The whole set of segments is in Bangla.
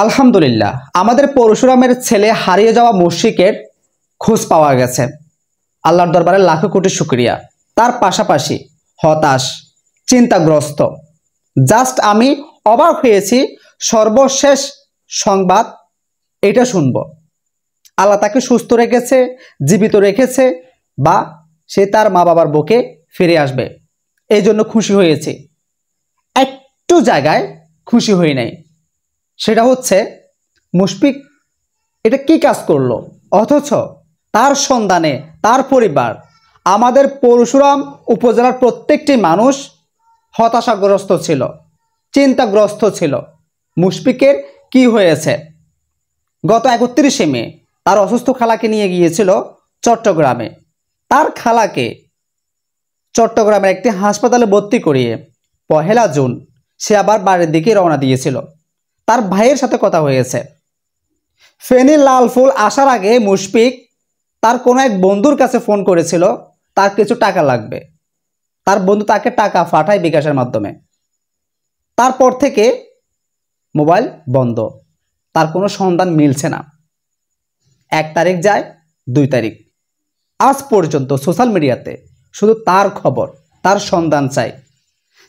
আলহামদুলিল্লাহ আমাদের পরশুরামের ছেলে হারিয়ে যাওয়া মুশরিকের খোঁজ পাওয়া গেছে। আল্লাহর দরবারে লাখো কোটি শুকরিয়া। তার পাশাপাশি হতাশ, চিন্তাগ্রস্ত, জাস্ট আমি অবাক হয়েছি। সর্বশেষ সংবাদ এটা শুনব, আল্লাহ তাকে সুস্থ রেখেছে, জীবিত রেখেছে, বা সে তার মা বাবার বুকে ফিরে আসবে, এই জন্য খুশি হয়েছি। একটু জায়গায় খুশি হই নাই, সেটা হচ্ছে মুশফিক এটা কি কাজ করলো, অথচ তার সন্ধানে তার পরিবার, আমাদের পরশুরাম উপজেলার প্রত্যেকটি মানুষ হতাশাগ্রস্ত ছিল, চিন্তাগ্রস্ত ছিল। মুশফিকের কি হয়েছে? গত 31শে মে তার অসুস্থ খালাকে নিয়ে গিয়েছিল চট্টগ্রামে। তার খালাকে চট্টগ্রামের একটি হাসপাতালে ভর্তি করিয়ে 1 জুন সে আবার বাড়ির দিকে রওনা দিয়েছিল। তার ভাইয়ের সাথে কথা হয়েছে। ফেনী লালফুল আসার আগে মুশফিক তার কোনো এক বন্ধুর কাছে ফোন করেছিল, তার কিছু টাকা লাগবে। তার বন্ধু তাকে টাকা পাঠায় বিকাশের মাধ্যমে। তারপর থেকে মোবাইল বন্ধ, তার কোনো সন্ধান মিলছে না। 1 তারিখ যায়, 2 তারিখ, আজ পর্যন্ত সোশ্যাল মিডিয়াতে শুধু তার খবর, তার সন্ধান চাই।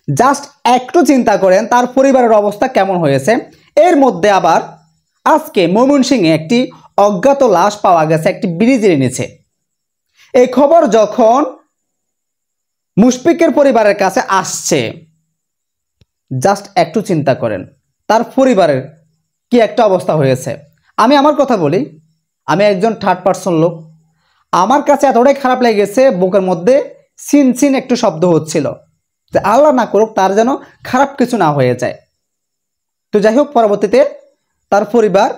জাস্ট একটু চিন্তা করেন তার পরিবারের অবস্থা কেমন হয়েছে। এর মধ্যে আবার আজকে ময়মনসিংহে একটি অজ্ঞাত লাশ পাওয়া গেছে একটি ব্রিজের নিচে। এই খবর যখন মুশফিকের পরিবারের কাছে আসছে, জাস্ট একটু চিন্তা করেন তার পরিবারের কি একটা অবস্থা হয়েছে। আমি আমার কথা বলি, আমি একজন থার্ড পার্সন লোক। আমার কাছে এতটাই খারাপ লেগেছে, বুকের মধ্যে সিন সিন একটু শব্দ হচ্ছিল যে আল্লাহ না করুক তার যেন খারাপ কিছু না হয়ে যায়। তো যাই হোক, পরবর্তীতে তার পরিবার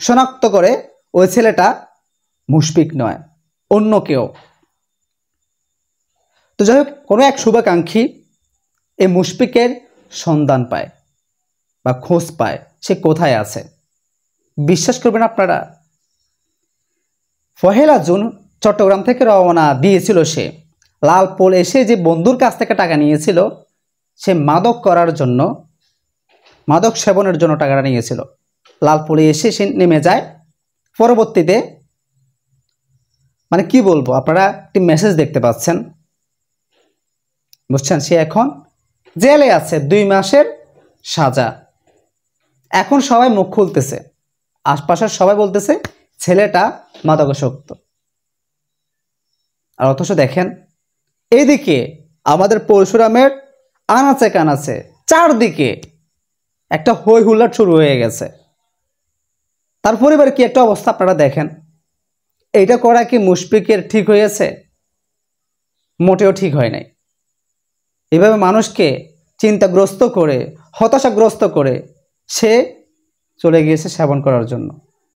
শনাক্ত করে ওই ছেলেটা মুশফিক নয়, অন্য কেউ। তো যাই হোক, কোনো এক শুভাকাঙ্ক্ষী এই মুশফিকের সন্ধান পায় বা খোঁজ পায় সে কোথায় আছে। বিশ্বাস করবেন আপনারা, 1 জুন চট্টগ্রাম থেকে রওনা দিয়েছিল সে। লালপুল এসে যে বন্ধুর কাছ থেকে টাকা নিয়েছিল, সে মাদক করার জন্য, মাদক সেবনের জন্য টাকাটা নিয়েছিল। লালপুলে এসে সে নেমে যায়। পরবর্তীতে মানে কি বলবো, আপনারা একটি মেসেজ দেখতে পাচ্ছেন, বুঝছেন? সে এখন জেলে আছে, 2 মাসের সাজা। এখন সবাই মুখ খুলতেছে, আশপাশের সবাই বলতেছে ছেলেটা মাদকাসক্ত। আর অথচ দেখেন এইদিকে আমাদের পরশুরামের আনাচে কানাচে চারদিকে একটা হই হুল্লার শুরু হয়ে গেছে। তার পরিবারের কি একটা অবস্থা আপনারা দেখেন। এইটা করা কি মুশফিকের ঠিক হয়েছে? মোটেও ঠিক হয় নাই। এভাবে মানুষকে চিন্তাগ্রস্ত করে, হতাশাগ্রস্ত করে সে চলে গিয়েছে সেবন করার জন্য।